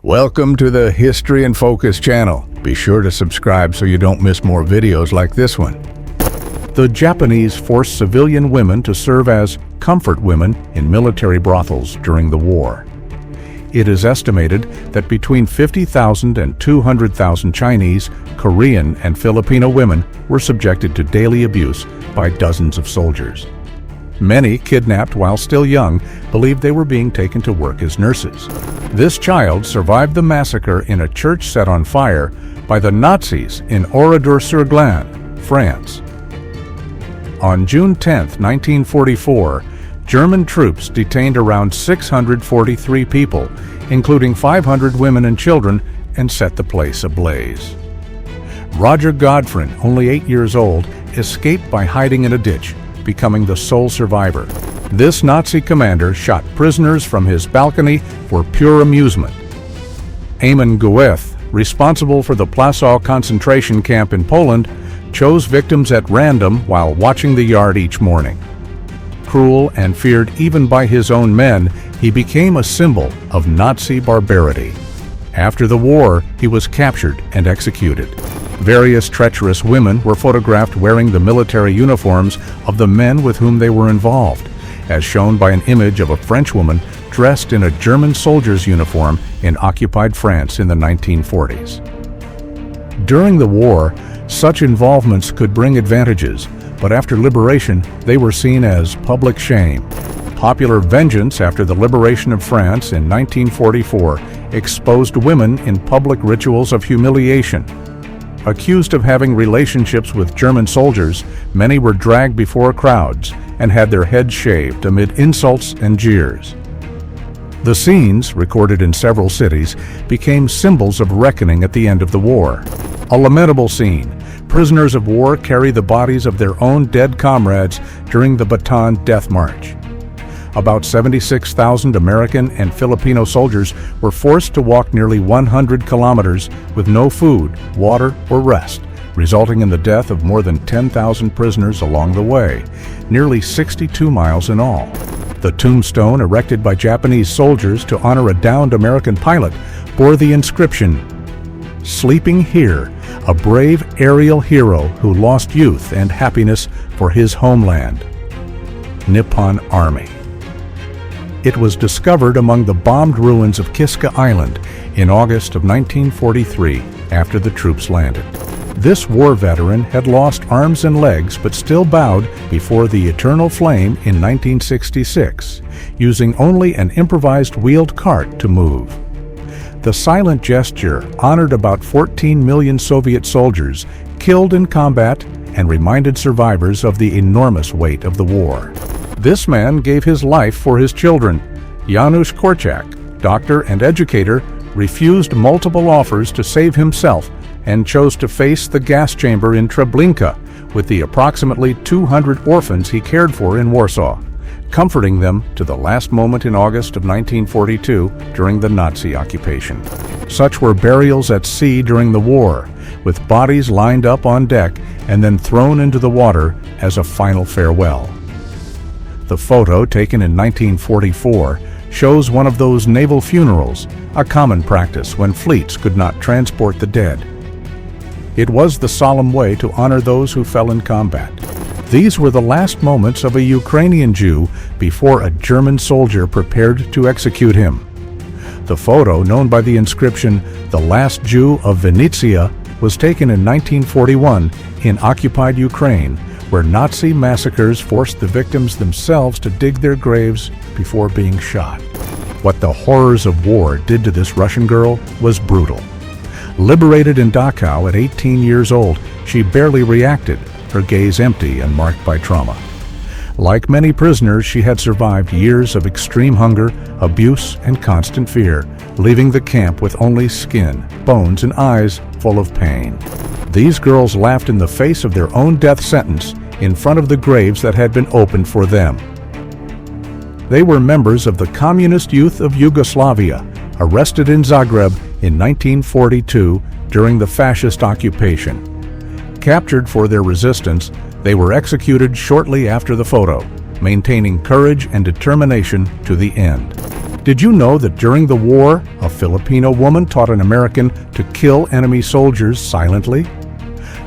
Welcome to the History in Focus channel. Be sure to subscribe so you don't miss more videos like this one. The Japanese forced civilian women to serve as comfort women in military brothels during the war. It is estimated that between 50,000 and 200,000 Chinese, Korean, and Filipino women were subjected to daily abuse by dozens of soldiers. Many, kidnapped while still young, believed they were being taken to work as nurses. This child survived the massacre in a church set on fire by the Nazis in Oradour-sur-Glane, France. On June 10, 1944, German troops detained around 643 people, including 500 women and children, and set the place ablaze. Roger Godfrin, only 8 years old, escaped by hiding in a ditch, becoming the sole survivor. This Nazi commander shot prisoners from his balcony for pure amusement. Eamon Goethe, responsible for the Plaszow concentration camp in Poland, chose victims at random while watching the yard each morning. Cruel and feared even by his own men, he became a symbol of Nazi barbarity. After the war, he was captured and executed. Various treacherous women were photographed wearing the military uniforms of the men with whom they were involved, as shown by an image of a French woman dressed in a German soldier's uniform in occupied France in the 1940s. During the war, such involvements could bring advantages, but after liberation, they were seen as public shame. Popular vengeance after the liberation of France in 1944 exposed women in public rituals of humiliation. Accused of having relationships with German soldiers, many were dragged before crowds and had their heads shaved amid insults and jeers. The scenes, recorded in several cities, became symbols of reckoning at the end of the war. A lamentable scene. Prisoners of war carry the bodies of their own dead comrades during the Bataan Death March. About 76,000 American and Filipino soldiers were forced to walk nearly 100 kilometers with no food, water, or rest, resulting in the death of more than 10,000 prisoners along the way, nearly 62 miles in all. The tombstone, erected by Japanese soldiers to honor a downed American pilot, bore the inscription, "Sleeping here, a brave aerial hero who lost youth and happiness for his homeland. Nippon Army." It was discovered among the bombed ruins of Kiska Island in August of 1943 after the troops landed. This war veteran had lost arms and legs but still bowed before the eternal flame in 1966, using only an improvised wheeled cart to move. The silent gesture honored about 14 million Soviet soldiers killed in combat and reminded survivors of the enormous weight of the war. This man gave his life for his children. Janusz Korczak, doctor and educator, refused multiple offers to save himself and chose to face the gas chamber in Treblinka with the approximately 200 orphans he cared for in Warsaw, comforting them to the last moment in August of 1942 during the Nazi occupation. Such were burials at sea during the war, with bodies lined up on deck and then thrown into the water as a final farewell. The photo, taken in 1944, shows one of those naval funerals, a common practice when fleets could not transport the dead. It was the solemn way to honor those who fell in combat. These were the last moments of a Ukrainian Jew before a German soldier prepared to execute him. The photo, known by the inscription, "The Last Jew of Vinnytsia," was taken in 1941 in occupied Ukraine, where Nazi massacres forced the victims themselves to dig their graves before being shot. What the horrors of war did to this Russian girl was brutal. Liberated in Dachau at 18 years old, she barely reacted, her gaze empty and marked by trauma. Like many prisoners, she had survived years of extreme hunger, abuse, and constant fear, leaving the camp with only skin, bones, and eyes full of pain. These girls laughed in the face of their own death sentence in front of the graves that had been opened for them. They were members of the Communist Youth of Yugoslavia, arrested in Zagreb in 1942 during the fascist occupation. Captured for their resistance, they were executed shortly after the photo, maintaining courage and determination to the end. Did you know that during the war, a Filipino woman taught an American to kill enemy soldiers silently?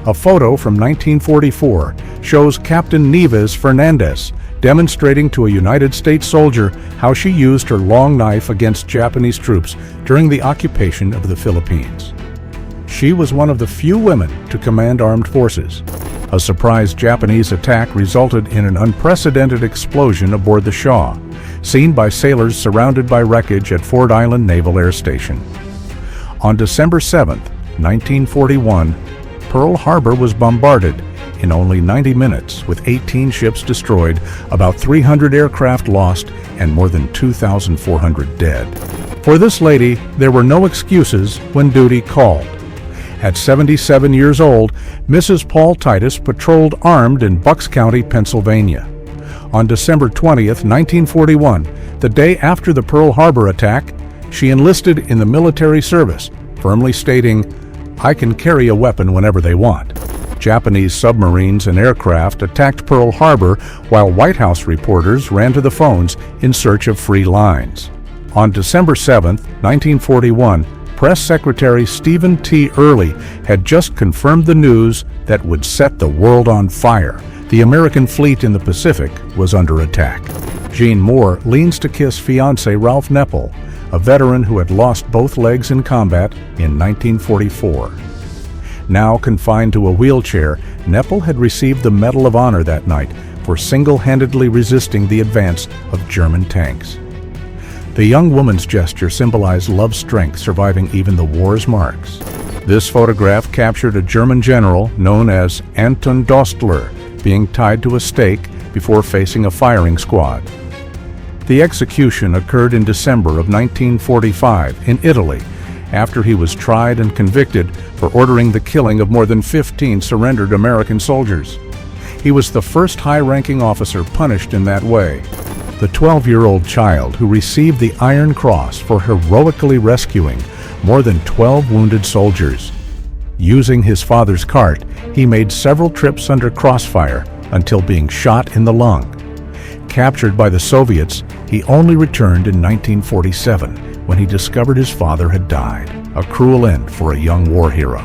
A photo from 1944 shows Captain Nieves Fernandez demonstrating to a United States soldier how she used her long knife against Japanese troops during the occupation of the Philippines. She was one of the few women to command armed forces. A surprise Japanese attack resulted in an unprecedented explosion aboard the Shaw, seen by sailors surrounded by wreckage at Ford Island Naval Air Station. On December 7, 1941, Pearl Harbor was bombarded in only 90 minutes, with 18 ships destroyed, about 300 aircraft lost, and more than 2,400 dead. For this lady, there were no excuses when duty called. At 77 years old, Mrs. Paul Titus patrolled armed in Bucks County, Pennsylvania. On December 20, 1941, the day after the Pearl Harbor attack, she enlisted in the military service, firmly stating, "I can carry a weapon whenever they want." Japanese submarines and aircraft attacked Pearl Harbor while White House reporters ran to the phones in search of free lines. On December 7, 1941, Press Secretary Stephen T. Early had just confirmed the news that would set the world on fire. The American fleet in the Pacific was under attack. Jean Moore leans to kiss fiancé Ralph Nepple, a veteran who had lost both legs in combat in 1944. Now confined to a wheelchair, Nepple had received the Medal of Honor that night for single-handedly resisting the advance of German tanks. The young woman's gesture symbolized love's strength, surviving even the war's marks. This photograph captured a German general known as Anton Dostler being tied to a stake before facing a firing squad. The execution occurred in December of 1945 in Italy, after he was tried and convicted for ordering the killing of more than 15 surrendered American soldiers. He was the first high-ranking officer punished in that way. The 12-year-old child who received the Iron Cross for heroically rescuing more than 12 wounded soldiers. Using his father's cart, he made several trips under crossfire until being shot in the lung. Captured by the Soviets, he only returned in 1947 when he discovered his father had died, a cruel end for a young war hero.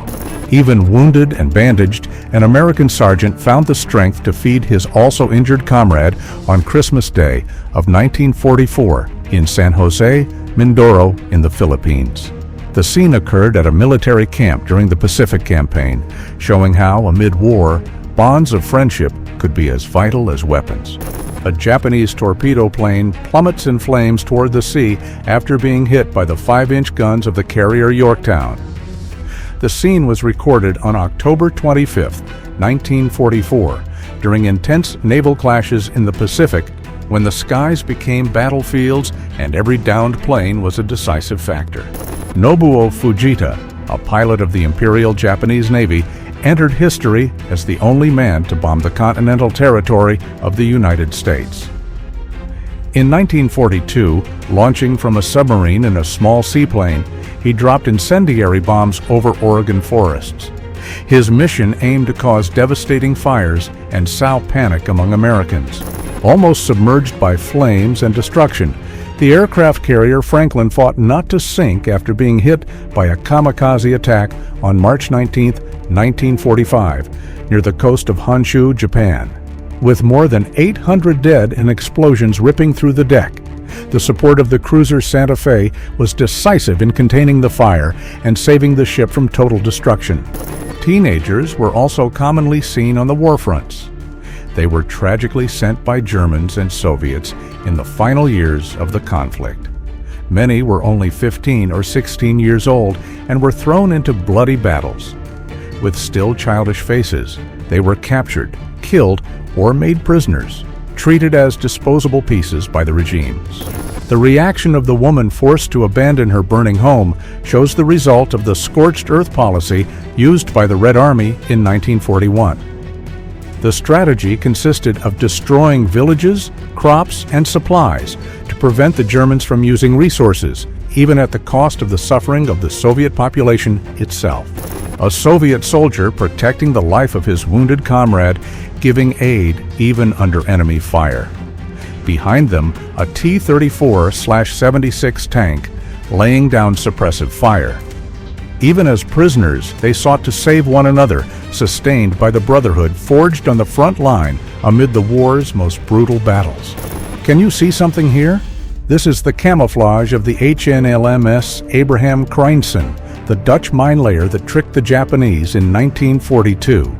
Even wounded and bandaged, an American sergeant found the strength to feed his also injured comrade on Christmas Day of 1944 in San Jose, Mindoro in the Philippines. The scene occurred at a military camp during the Pacific Campaign, showing how, amid war, bonds of friendship could be as vital as weapons. A Japanese torpedo plane plummets in flames toward the sea after being hit by the 5-inch guns of the carrier Yorktown. The scene was recorded on October 25, 1944, during intense naval clashes in the Pacific, when the skies became battlefields and every downed plane was a decisive factor. Nobuo Fujita, a pilot of the Imperial Japanese Navy, entered history as the only man to bomb the continental territory of the United States. In 1942, launching from a submarine in a small seaplane, he dropped incendiary bombs over Oregon forests. His mission aimed to cause devastating fires and sow panic among Americans. Almost submerged by flames and destruction, the aircraft carrier Franklin fought not to sink after being hit by a kamikaze attack on March 19, 1945, near the coast of Honshu, Japan. With more than 800 dead and explosions ripping through the deck, the support of the cruiser Santa Fe was decisive in containing the fire and saving the ship from total destruction. Teenagers were also commonly seen on the war fronts. They were tragically sent by Germans and Soviets in the final years of the conflict. Many were only 15 or 16 years old and were thrown into bloody battles. With still childish faces, they were captured, killed, or made prisoners, treated as disposable pieces by the regimes. The reaction of the woman forced to abandon her burning home shows the result of the scorched earth policy used by the Red Army in 1941. The strategy consisted of destroying villages, crops, and supplies to prevent the Germans from using resources, even at the cost of the suffering of the Soviet population itself. A Soviet soldier protecting the life of his wounded comrade, giving aid even under enemy fire. Behind them, a T-34/76 tank, laying down suppressive fire. Even as prisoners, they sought to save one another, sustained by the brotherhood forged on the front line amid the war's most brutal battles. Can you see something here? This is the camouflage of the HNLMS Abraham Kreinsen, the Dutch mine layer that tricked the Japanese in 1942.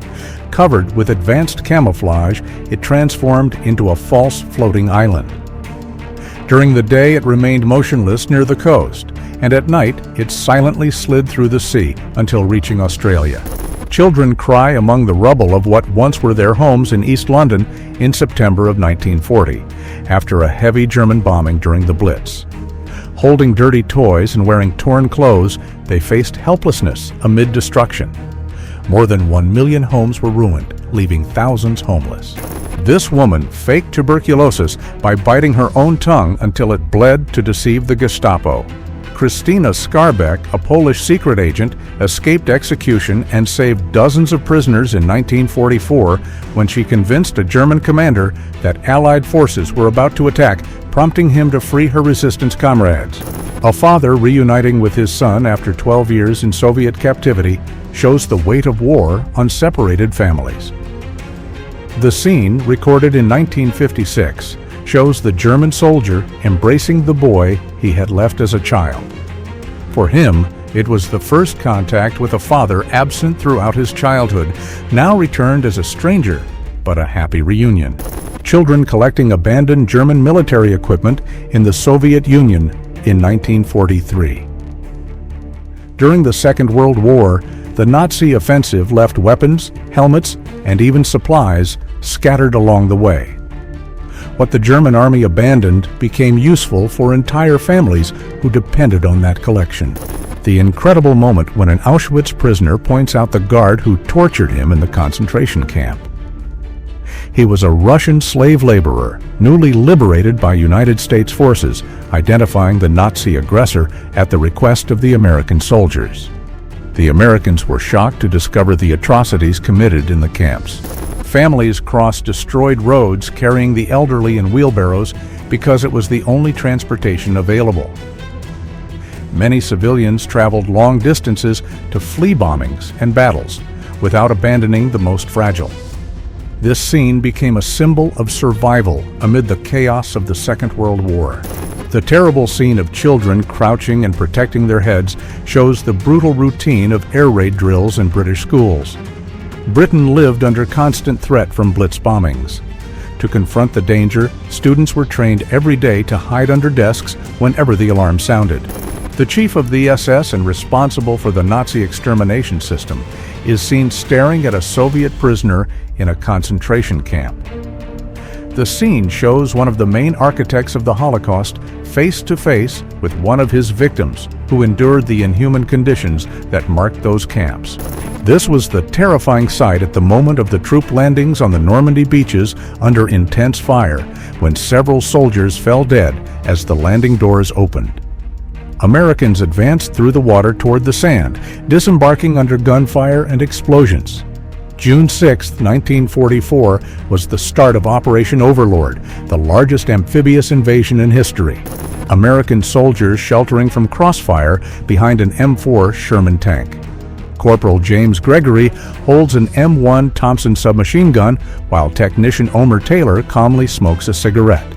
Covered with advanced camouflage, it transformed into a false floating island. During the day, it remained motionless near the coast, and at night, it silently slid through the sea until reaching Australia. Children cry among the rubble of what once were their homes in East London in September of 1940, after a heavy German bombing during the Blitz. Holding dirty toys and wearing torn clothes, they faced helplessness amid destruction. More than 1 million homes were ruined, leaving thousands homeless. This woman faked tuberculosis by biting her own tongue until it bled to deceive the Gestapo. Christina Skarbek, a Polish secret agent, escaped execution and saved dozens of prisoners in 1944 when she convinced a German commander that Allied forces were about to attack, prompting him to free her resistance comrades. A father reuniting with his son after 12 years in Soviet captivity shows the weight of war on separated families. The scene, recorded in 1956, shows the German soldier embracing the boy he had left as a child. For him, it was the first contact with a father absent throughout his childhood, now returned as a stranger, but a happy reunion. Children collecting abandoned German military equipment in the Soviet Union in 1943. During the Second World War, the Nazi offensive left weapons, helmets, and even supplies scattered along the way. What the German army abandoned became useful for entire families who depended on that collection. The incredible moment when an Auschwitz prisoner points out the guard who tortured him in the concentration camp. He was a Russian slave laborer, newly liberated by United States forces, identifying the Nazi aggressor at the request of the American soldiers. The Americans were shocked to discover the atrocities committed in the camps. Families crossed destroyed roads carrying the elderly in wheelbarrows because it was the only transportation available. Many civilians traveled long distances to flee bombings and battles without abandoning the most fragile. This scene became a symbol of survival amid the chaos of the Second World War. The terrible scene of children crouching and protecting their heads shows the brutal routine of air raid drills in British schools. Britain lived under constant threat from Blitz bombings. To confront the danger, students were trained every day to hide under desks whenever the alarm sounded. The chief of the SS and responsible for the Nazi extermination system is seen staring at a Soviet prisoner in a concentration camp. The scene shows one of the main architects of the Holocaust face to face with one of his victims who endured the inhuman conditions that marked those camps. This was the terrifying sight at the moment of the troop landings on the Normandy beaches under intense fire, when several soldiers fell dead as the landing doors opened. Americans advanced through the water toward the sand, disembarking under gunfire and explosions. June 6, 1944 was the start of Operation Overlord, the largest amphibious invasion in history. American soldiers sheltering from crossfire behind an M4 Sherman tank. Corporal James Gregory holds an M1 Thompson submachine gun, while technician Omer Taylor calmly smokes a cigarette.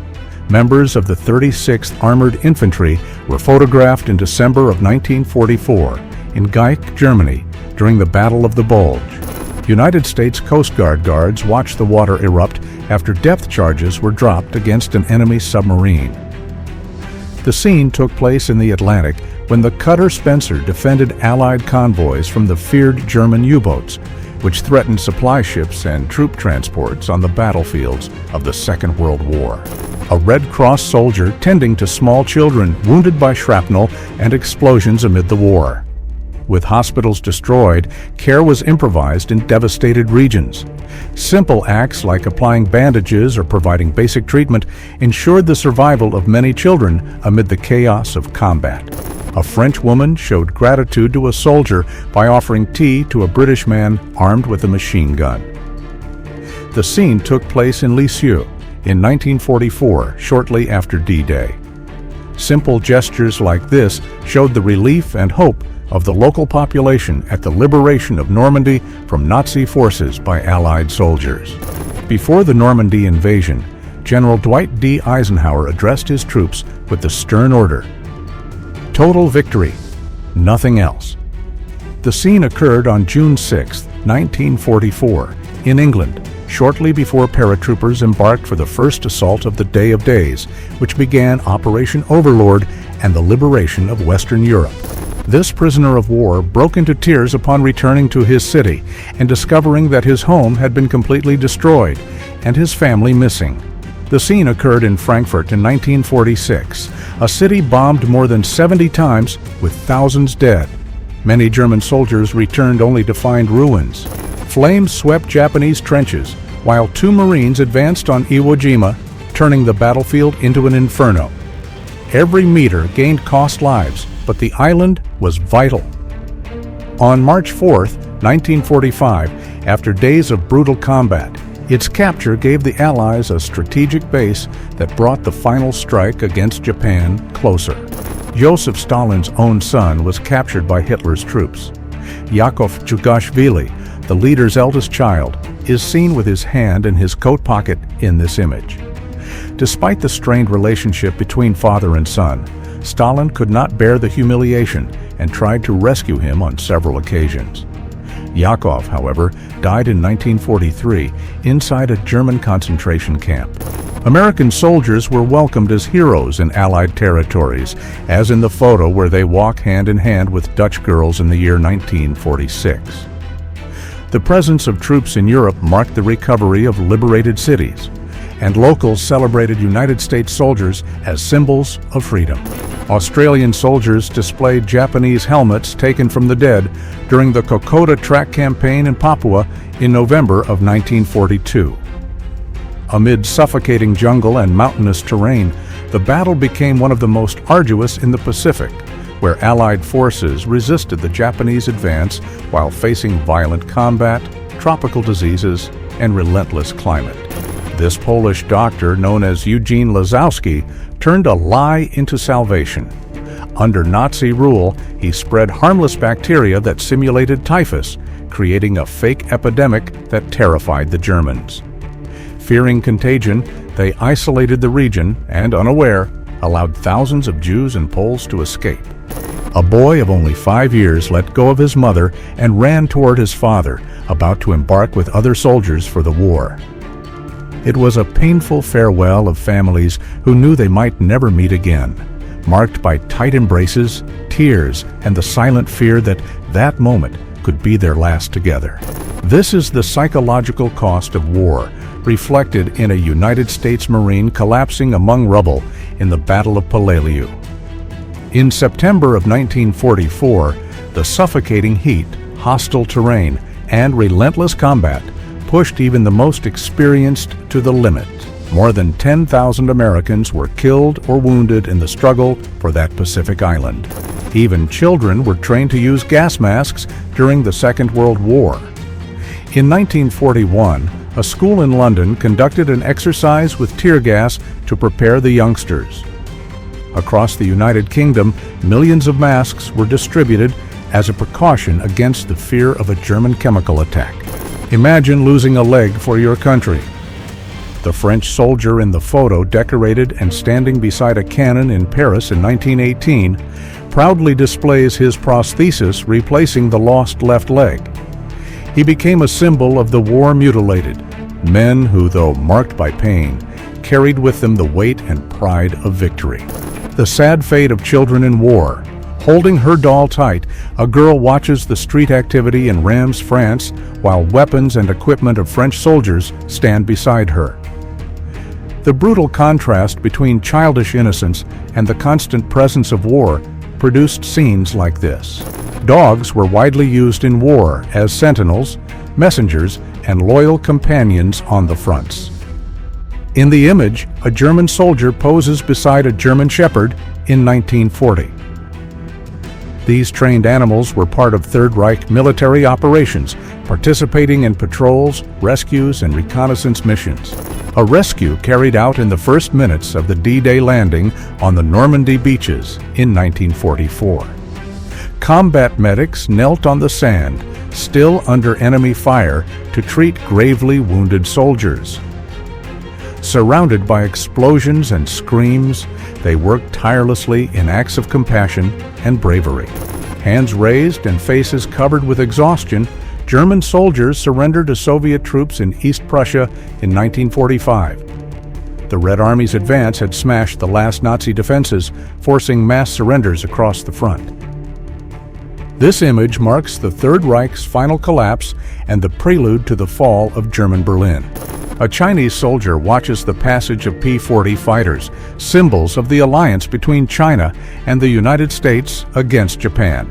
Members of the 36th Armored Infantry were photographed in December of 1944 in Gieck, Germany, during the Battle of the Bulge. United States Coast Guard guards watched the water erupt after depth charges were dropped against an enemy submarine. The scene took place in the Atlantic when the cutter Spencer defended Allied convoys from the feared German U-boats, which threatened supply ships and troop transports on the battlefields of the Second World War. A Red Cross soldier tending to small children wounded by shrapnel and explosions amid the war. With hospitals destroyed, care was improvised in devastated regions. Simple acts like applying bandages or providing basic treatment ensured the survival of many children amid the chaos of combat. A French woman showed gratitude to a soldier by offering tea to a British man armed with a machine gun. The scene took place in Lisieux, in 1944, shortly after D-Day. Simple gestures like this showed the relief and hope of the local population at the liberation of Normandy from Nazi forces by Allied soldiers. Before the Normandy invasion, General Dwight D. Eisenhower addressed his troops with the stern order: total victory, nothing else. The scene occurred on June 6, 1944, in England, shortly before paratroopers embarked for the first assault of the Day of Days, which began Operation Overlord and the liberation of Western Europe. This prisoner of war broke into tears upon returning to his city and discovering that his home had been completely destroyed and his family missing. The scene occurred in Frankfurt in 1946, a city bombed more than 70 times with thousands dead. Many German soldiers returned only to find ruins. Flames swept Japanese trenches, while 2 Marines advanced on Iwo Jima, turning the battlefield into an inferno. Every meter gained cost lives, but the island was vital. On March 4, 1945, after days of brutal combat, its capture gave the Allies a strategic base that brought the final strike against Japan closer. Joseph Stalin's own son was captured by Hitler's troops. Yakov Djugashvili, the leader's eldest child, is seen with his hand in his coat pocket in this image. Despite the strained relationship between father and son, Stalin could not bear the humiliation and tried to rescue him on several occasions. Yakov, however, died in 1943 inside a German concentration camp. American soldiers were welcomed as heroes in Allied territories, as in the photo where they walk hand in hand with Dutch girls in the year 1946. The presence of troops in Europe marked the recovery of liberated cities, and locals celebrated United States soldiers as symbols of freedom. Australian soldiers displayed Japanese helmets taken from the dead during the Kokoda track campaign in Papua in November of 1942. Amid suffocating jungle and mountainous terrain, the battle became one of the most arduous in the Pacific, where Allied forces resisted the Japanese advance while facing violent combat, tropical diseases, and relentless climate. This Polish doctor, known as Eugene Lazowski, turned a lie into salvation. Under Nazi rule, he spread harmless bacteria that simulated typhus, creating a fake epidemic that terrified the Germans. Fearing contagion, they isolated the region and, unaware, allowed thousands of Jews and Poles to escape. A boy of only 5 years let go of his mother and ran toward his father, about to embark with other soldiers for the war. It was a painful farewell of families who knew they might never meet again, marked by tight embraces, tears, and the silent fear that that moment could be their last together. This is the psychological cost of war, reflected in a United States Marine collapsing among rubble in the Battle of Peleliu. In September of 1944, the suffocating heat, hostile terrain, and relentless combat pushed even the most experienced to the limit. More than 10,000 Americans were killed or wounded in the struggle for that Pacific island. Even children were trained to use gas masks during the Second World War. In 1941, a school in London conducted an exercise with tear gas to prepare the youngsters. Across the United Kingdom, millions of masks were distributed as a precaution against the fear of a German chemical attack. Imagine losing a leg for your country. The French soldier in the photo, decorated and standing beside a cannon in Paris in 1918, proudly displays his prosthesis replacing the lost left leg. He became a symbol of the war mutilated, men who, though marked by pain, carried with them the weight and pride of victory. The sad fate of children in war. Holding her doll tight, a girl watches the street activity in Reims, France, while weapons and equipment of French soldiers stand beside her. The brutal contrast between childish innocence and the constant presence of war produced scenes like this. Dogs were widely used in war as sentinels, messengers, and loyal companions on the fronts. In the image, a German soldier poses beside a German shepherd in 1940. These trained animals were part of Third Reich military operations, participating in patrols, rescues, and reconnaissance missions. A rescue carried out in the first minutes of the D-Day landing on the Normandy beaches in 1944. Combat medics knelt on the sand, still under enemy fire, to treat gravely wounded soldiers. Surrounded by explosions and screams, they worked tirelessly in acts of compassion and bravery. Hands raised and faces covered with exhaustion, German soldiers surrendered to Soviet troops in East Prussia in 1945. The Red Army's advance had smashed the last Nazi defenses, forcing mass surrenders across the front. This image marks the Third Reich's final collapse and the prelude to the fall of German Berlin. A Chinese soldier watches the passage of P-40 fighters, symbols of the alliance between China and the United States against Japan.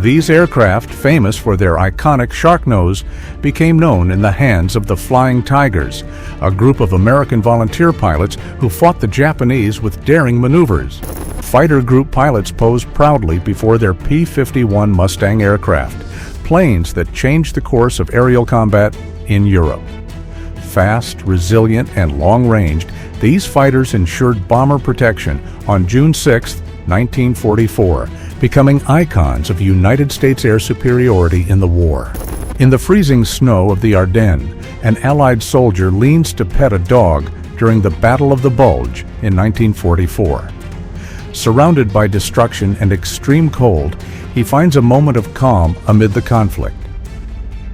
These aircraft, famous for their iconic shark nose, became known in the hands of the Flying Tigers, a group of American volunteer pilots who fought the Japanese with daring maneuvers. Fighter group pilots posed proudly before their P-51 Mustang aircraft, planes that changed the course of aerial combat in Europe. Fast, resilient, and long-ranged, these fighters ensured bomber protection on June 6, 1944, becoming icons of United States air superiority in the war. In the freezing snow of the Ardennes, an Allied soldier leans to pet a dog during the Battle of the Bulge in 1944. Surrounded by destruction and extreme cold, he finds a moment of calm amid the conflict.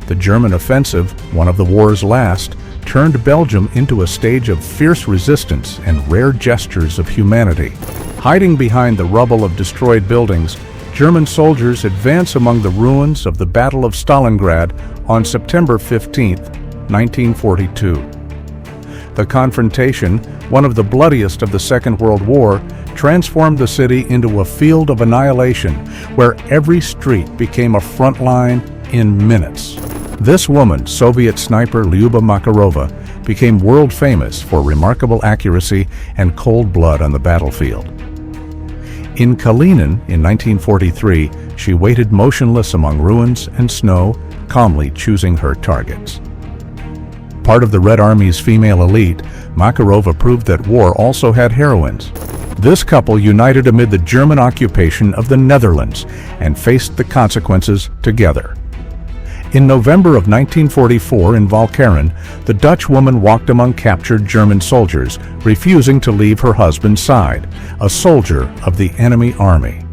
The German offensive, one of the war's last, turned Belgium into a stage of fierce resistance and rare gestures of humanity. Hiding behind the rubble of destroyed buildings, German soldiers advance among the ruins of the Battle of Stalingrad on September 15, 1942. The confrontation, one of the bloodiest of the Second World War, transformed the city into a field of annihilation where every street became a front line in minutes. This woman, Soviet sniper Lyuba Makarova, became world famous for remarkable accuracy and cold blood on the battlefield. In Kalinin in 1943, she waited motionless among ruins and snow, calmly choosing her targets. Part of the Red Army's female elite, Makarova proved that war also had heroines. This couple united amid the German occupation of the Netherlands and faced the consequences together. In November of 1944 in Walcheren, the Dutch woman walked among captured German soldiers, refusing to leave her husband's side, a soldier of the enemy army.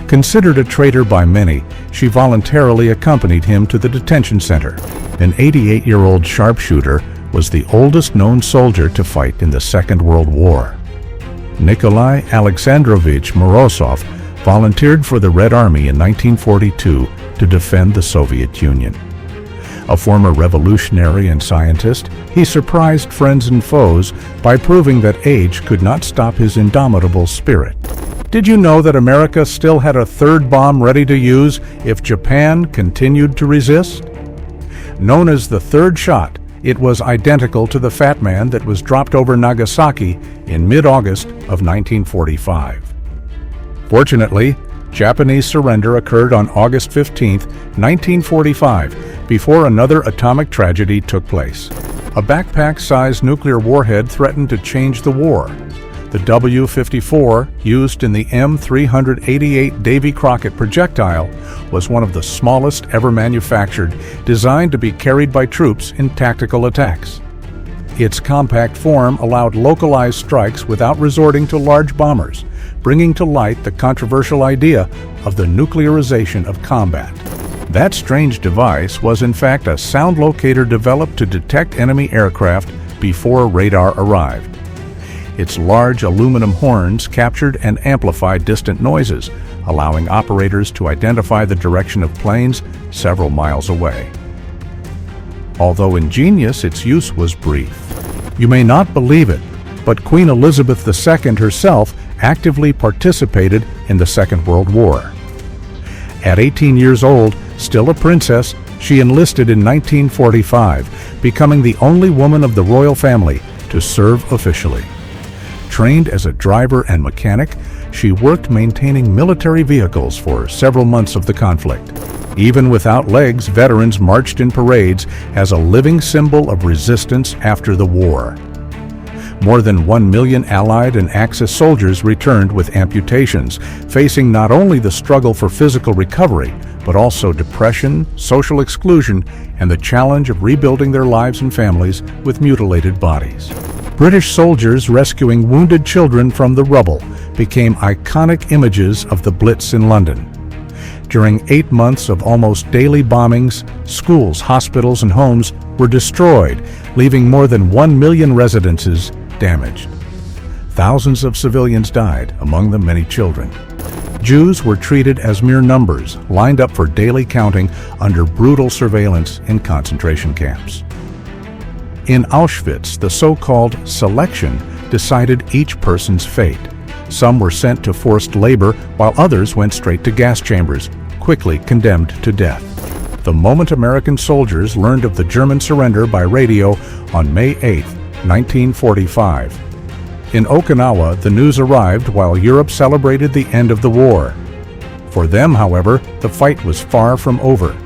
Considered a traitor by many, she voluntarily accompanied him to the detention center. An 88-year-old sharpshooter was the oldest known soldier to fight in the Second World War. Nikolai Alexandrovich Morozov volunteered for the Red Army in 1942 to defend the Soviet Union. A former revolutionary and scientist, he surprised friends and foes by proving that age could not stop his indomitable spirit. Did you know that America still had a third bomb ready to use if Japan continued to resist? Known as the third shot, it was identical to the Fat Man that was dropped over Nagasaki in mid-August of 1945. Fortunately, Japanese surrender occurred on August 15, 1945, before another atomic tragedy took place. A backpack-sized nuclear warhead threatened to change the war. The W-54, used in the M388 Davy Crockett projectile, was one of the smallest ever manufactured, designed to be carried by troops in tactical attacks. Its compact form allowed localized strikes without resorting to large bombers, bringing to light the controversial idea of the nuclearization of combat. That strange device was in fact a sound locator developed to detect enemy aircraft before radar arrived. Its large aluminum horns captured and amplified distant noises, allowing operators to identify the direction of planes several miles away. Although ingenious, its use was brief. You may not believe it, but Queen Elizabeth II herself actively participated in the Second World War. At 18 years old, still a princess, she enlisted in 1945, becoming the only woman of the royal family to serve officially. Trained as a driver and mechanic, she worked maintaining military vehicles for several months of the conflict. Even without legs, veterans marched in parades as a living symbol of resistance after the war. More than 1 million Allied and Axis soldiers returned with amputations, facing not only the struggle for physical recovery, but also depression, social exclusion, and the challenge of rebuilding their lives and families with mutilated bodies. British soldiers rescuing wounded children from the rubble became iconic images of the Blitz in London. During 8 months of almost daily bombings, schools, hospitals, and homes were destroyed, leaving more than 1 million residences damaged. Thousands of civilians died, among them many children. Jews were treated as mere numbers, lined up for daily counting under brutal surveillance in concentration camps. In Auschwitz, the so-called selection decided each person's fate. Some were sent to forced labor, while others went straight to gas chambers, quickly condemned to death. The moment American soldiers learned of the German surrender by radio on May 8, 1945. In Okinawa, the news arrived while Europe celebrated the end of the war. For them, however, the fight was far from over.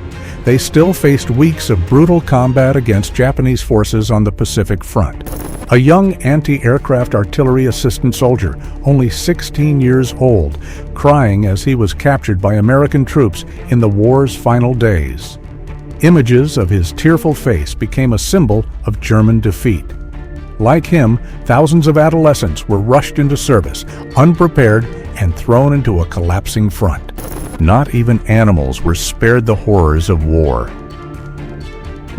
They still faced weeks of brutal combat against Japanese forces on the Pacific Front. A young anti-aircraft artillery assistant soldier, only 16 years old, crying as he was captured by American troops in the war's final days. Images of his tearful face became a symbol of German defeat. Like him, thousands of adolescents were rushed into service, unprepared and thrown into a collapsing front. Not even animals were spared the horrors of war.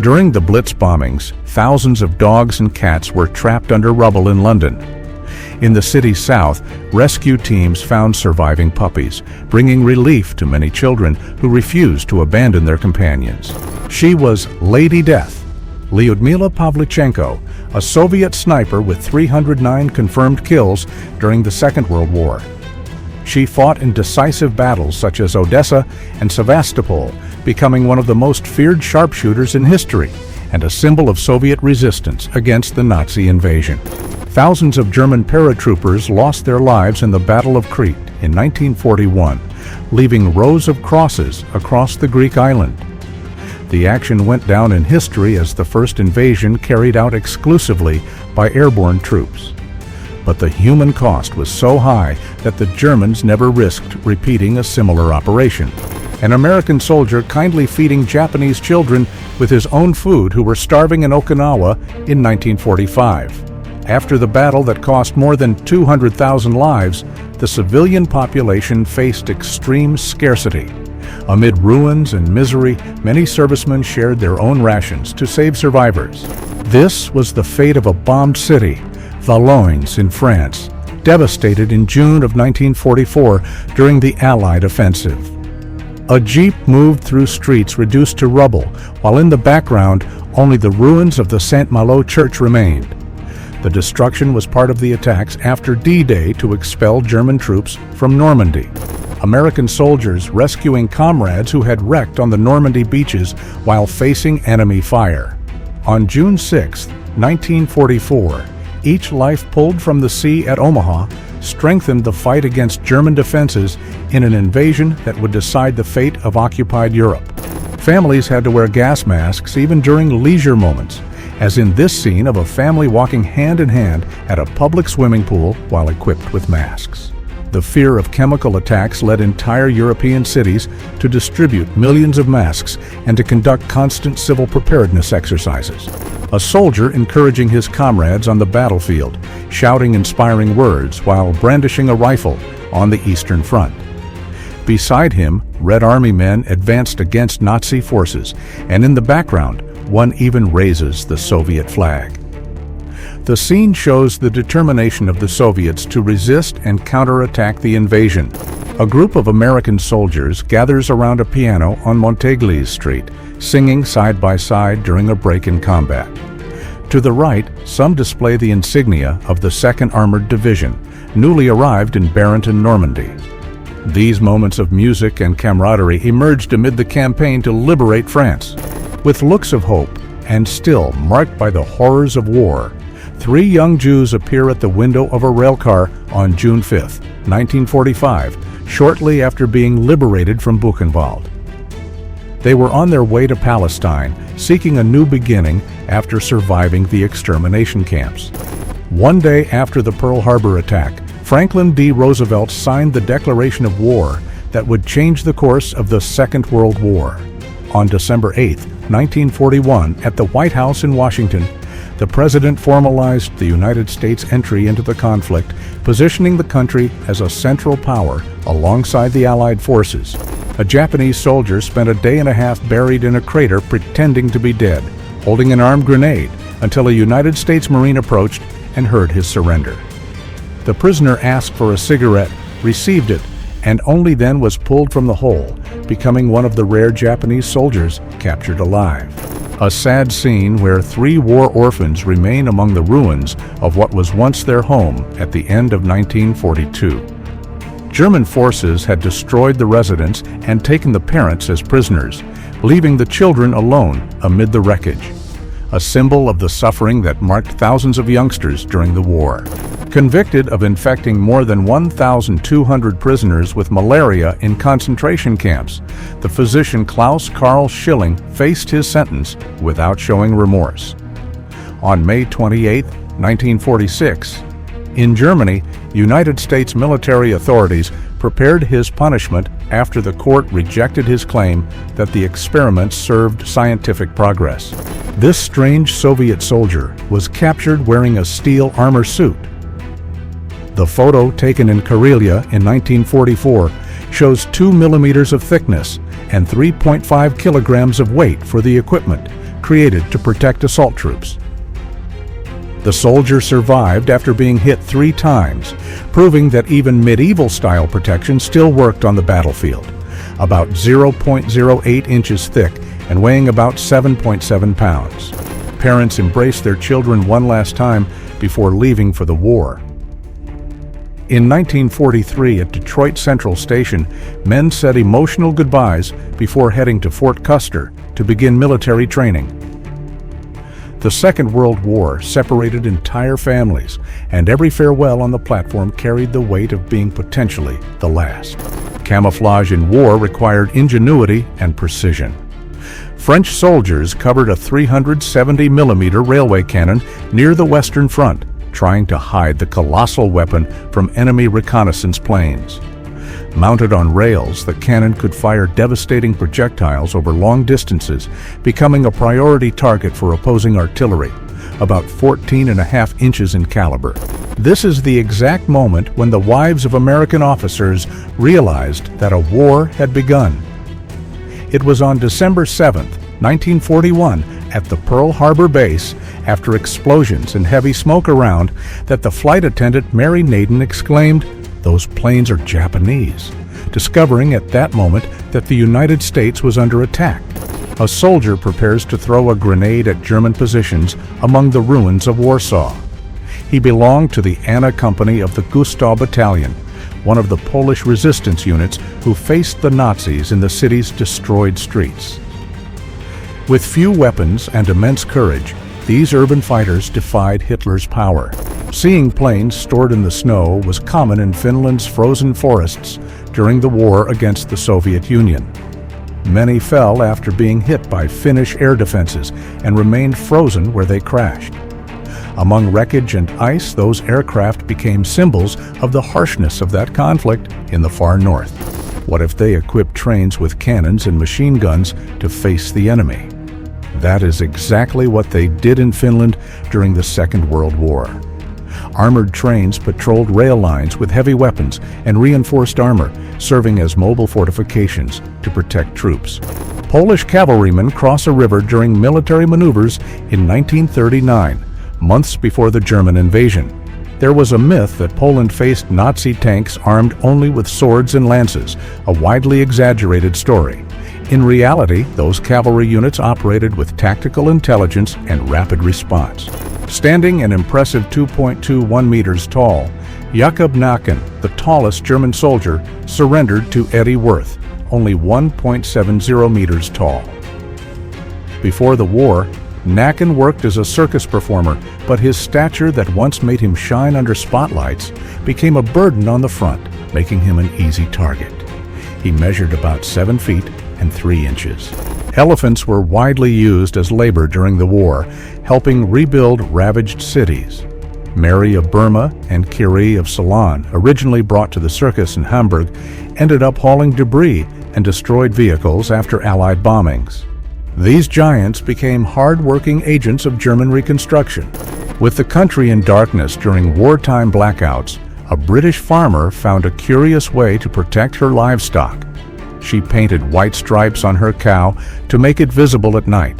During the Blitz bombings, thousands of dogs and cats were trapped under rubble in London. In the city's south, rescue teams found surviving puppies, bringing relief to many children who refused to abandon their companions. She was Lady Death, Lyudmila Pavlichenko, a Soviet sniper with 309 confirmed kills during the Second World War. She fought in decisive battles such as Odessa and Sevastopol, becoming one of the most feared sharpshooters in history and a symbol of Soviet resistance against the Nazi invasion. Thousands of German paratroopers lost their lives in the Battle of Crete in 1941, leaving rows of crosses across the Greek island. The action went down in history as the first invasion carried out exclusively by airborne troops. But the human cost was so high that the Germans never risked repeating a similar operation. An American soldier kindly feeding Japanese children with his own food who were starving in Okinawa in 1945. After the battle that cost more than 200,000 lives, the civilian population faced extreme scarcity. Amid ruins and misery, many servicemen shared their own rations to save survivors. This was the fate of a bombed city, Valogne in France, devastated in June of 1944 during the Allied offensive. A jeep moved through streets reduced to rubble, while in the background only the ruins of the Saint-Malo church remained. The destruction was part of the attacks after D-Day to expel German troops from Normandy. American soldiers rescuing comrades who had wrecked on the Normandy beaches while facing enemy fire. On June 6, 1944, each life pulled from the sea at Omaha strengthened the fight against German defenses in an invasion that would decide the fate of occupied Europe. Families had to wear gas masks even during leisure moments, as in this scene of a family walking hand in hand at a public swimming pool while equipped with masks. The fear of chemical attacks led entire European cities to distribute millions of masks and to conduct constant civil preparedness exercises. A soldier encouraging his comrades on the battlefield, shouting inspiring words while brandishing a rifle on the Eastern Front. Beside him, Red Army men advanced against Nazi forces, and in the background, one even raises the Soviet flag. The scene shows the determination of the Soviets to resist and counterattack the invasion. A group of American soldiers gathers around a piano on Montéglise Street, singing side by side during a break in combat. To the right, some display the insignia of the 2nd Armored Division, newly arrived in Barenton, Normandy. These moments of music and camaraderie emerged amid the campaign to liberate France. With looks of hope, and still marked by the horrors of war, Three young Jews appear at the window of a railcar on June 5, 1945, shortly after being liberated from Buchenwald. They were on their way to Palestine, seeking a new beginning after surviving the extermination camps. One day after the Pearl Harbor attack, Franklin D. Roosevelt signed the declaration of war that would change the course of the Second World War. On December 8, 1941, at the White House in Washington, the president formalized the United States' entry into the conflict, positioning the country as a central power alongside the Allied forces. A Japanese soldier spent a day and a half buried in a crater pretending to be dead, holding an armed grenade, until a United States Marine approached and heard his surrender. The prisoner asked for a cigarette, received it, and only then was pulled from the hole, becoming one of the rare Japanese soldiers captured alive. A sad scene where 3 war orphans remain among the ruins of what was once their home at the end of 1942. German forces had destroyed the residence and taken the parents as prisoners, leaving the children alone amid the wreckage, a symbol of the suffering that marked thousands of youngsters during the war. Convicted of infecting more than 1,200 prisoners with malaria in concentration camps, the physician Klaus Karl Schilling faced his sentence without showing remorse. On May 28, 1946, in Germany, United States military authorities prepared his punishment after the court rejected his claim that the experiments served scientific progress. This strange Soviet soldier was captured wearing a steel armor suit. The photo taken in Karelia in 1944 shows 2 millimeters of thickness and 3.5 kilograms of weight for the equipment created to protect assault troops. The soldier survived after being hit 3 times, proving that even medieval-style protection still worked on the battlefield. About 0.08 inches thick and weighing about 7.7 pounds. Parents embraced their children one last time before leaving for the war. In 1943 at Detroit Central Station, men said emotional goodbyes before heading to Fort Custer to begin military training. The Second World War separated entire families, and every farewell on the platform carried the weight of being potentially the last. Camouflage in war required ingenuity and precision. French soldiers covered a 370-millimeter railway cannon near the Western Front, trying to hide the colossal weapon from enemy reconnaissance planes. Mounted on rails, the cannon could fire devastating projectiles over long distances, becoming a priority target for opposing artillery, about 14.5 inches in caliber. This is the exact moment when the wives of American officers realized that a war had begun. It was on December 7, 1941, at the Pearl Harbor base, after explosions and heavy smoke around, that the flight attendant Mary Naden exclaimed, "Those planes are Japanese," discovering at that moment that the United States was under attack. A soldier prepares to throw a grenade at German positions among the ruins of Warsaw. He belonged to the Anna Company of the Gustav Battalion, one of the Polish resistance units who faced the Nazis in the city's destroyed streets. With few weapons and immense courage, these urban fighters defied Hitler's power. Seeing planes stored in the snow was common in Finland's frozen forests during the war against the Soviet Union. Many fell after being hit by Finnish air defenses and remained frozen where they crashed. Among wreckage and ice, those aircraft became symbols of the harshness of that conflict in the far north. What if they equipped trains with cannons and machine guns to face the enemy? That is exactly what they did in Finland during the Second World War. Armored trains patrolled rail lines with heavy weapons and reinforced armor, serving as mobile fortifications to protect troops. Polish cavalrymen cross a river during military maneuvers in 1939, months before the German invasion. There was a myth that Poland faced Nazi tanks armed only with swords and lances, a widely exaggerated story. In reality, those cavalry units operated with tactical intelligence and rapid response. Standing an impressive 2.21 meters tall, Jakob Nacken, the tallest German soldier, surrendered to Eddie Wirth, only 1.70 meters tall. Before the war, Nacken worked as a circus performer, but his stature that once made him shine under spotlights became a burden on the front, making him an easy target. He measured about 7 feet and 3 inches. Elephants were widely used as labor during the war, helping rebuild ravaged cities. Mary of Burma and Curie of Ceylon, originally brought to the circus in Hamburg, ended up hauling debris and destroyed vehicles after Allied bombings. These giants became hard-working agents of German reconstruction. With the country in darkness during wartime blackouts, a British farmer found a curious way to protect her livestock. She painted white stripes on her cow to make it visible at night.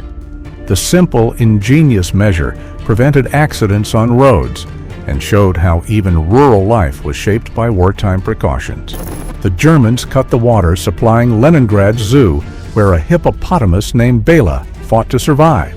The simple, ingenious measure prevented accidents on roads and showed how even rural life was shaped by wartime precautions. The Germans cut the water supplying Leningrad's zoo, where a hippopotamus named Bela fought to survive.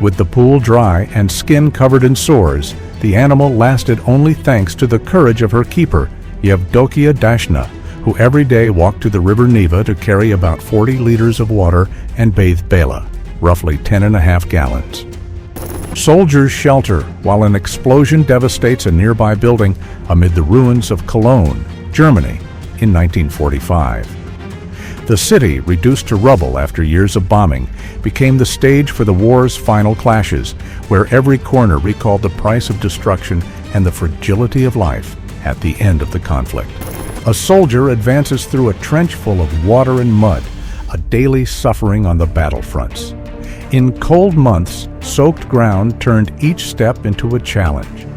With the pool dry and skin covered in sores, the animal lasted only thanks to the courage of her keeper, Yevdokia Dashna, who every day walked to the river Neva to carry about 40 liters of water and bathe Bela, roughly 10.5 gallons. Soldiers shelter while an explosion devastates a nearby building amid the ruins of Cologne, Germany, in 1945. The city, reduced to rubble after years of bombing, became the stage for the war's final clashes, where every corner recalled the price of destruction and the fragility of life at the end of the conflict. A soldier advances through a trench full of water and mud, a daily suffering on the battlefronts. In cold months, soaked ground turned each step into a challenge.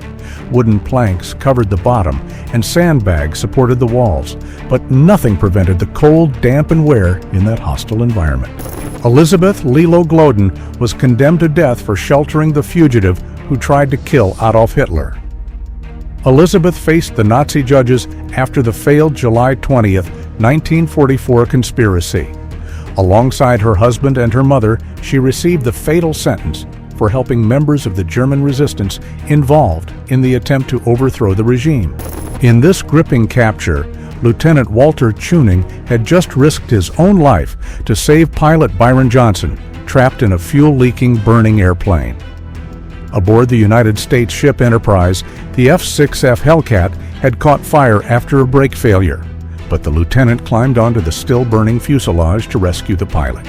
Wooden planks covered the bottom, and sandbags supported the walls, but nothing prevented the cold, damp, and wear in that hostile environment. Elizabeth Lilo Gloden was condemned to death for sheltering the fugitive who tried to kill Adolf Hitler. Elizabeth faced the Nazi judges after the failed July 20, 1944 conspiracy. Alongside her husband and her mother, she received the fatal sentence for helping members of the German resistance involved in the attempt to overthrow the regime. In this gripping capture, Lieutenant Walter Tuning had just risked his own life to save pilot Byron Johnson, trapped in a fuel-leaking, burning airplane. Aboard the United States ship Enterprise, the F-6F Hellcat had caught fire after a brake failure, but the lieutenant climbed onto the still-burning fuselage to rescue the pilot.